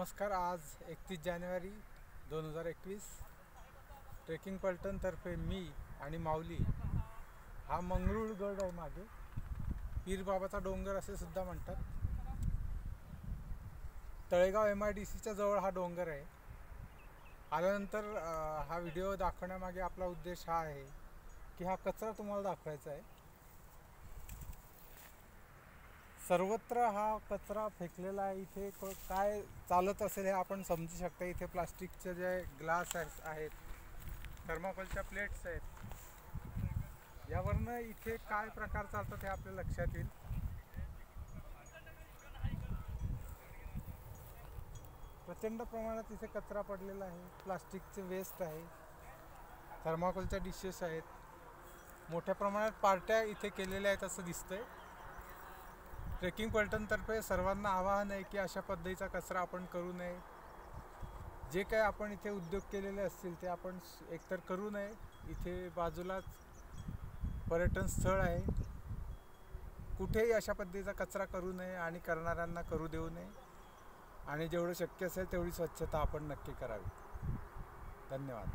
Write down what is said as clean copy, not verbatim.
नमस्कार. आज 31 जानेवारी 2021 ट्रेकिंग पलटणतर्फे मी आणि माऊली हा मंगरुळगड आहे. मागे पीरबाबाचा डोंगर असे सुद्धा म्हणतात. तळेगाव MIDCच्या जवळ हा डोंगर आहे. आल्यानंतर हा व्हिडिओ दाखवण्यामागे आपला उद्देश हा आहे की हा कचरा तुम्हाला दाखवायचा आहे. सर्वत्र हा कचरा फेकलेला आहे. इथे काय चालत असेल हे आपण समजू शकता. इथे प्लास्टिकचे जे ग्लास आहेत, थर्माकोलच्या प्लेट्स आहेत, यावरनं इथे काय प्रकार चालतात हे आपल्या लक्षात येईल. प्रचंड प्रमाणात इथे कचरा पडलेला आहे. प्लास्टिकचे वेस्ट आहे, थर्माकोलच्या डिशेस आहेत, मोठ्या प्रमाणात पार्ट्या इथे केलेल्या आहेत असं दिसतंय. ट्रेकिंग पलटणतर्फे सर्वांना आवाहन आहे की अशा पद्धतीचा कचरा आपण करू नये. जे काय आपण इथे उद्योग केलेले असतील ते आपण एकतर करू नये. इथे बाजूलाच पर्यटन स्थळ आहे. कुठेही अशा पद्धतीचा कचरा करू नये आणि करणाऱ्यांना करू देऊ नये. आणि जेवढं शक्य असेल तेवढी स्वच्छता आपण नक्की करावी. धन्यवाद.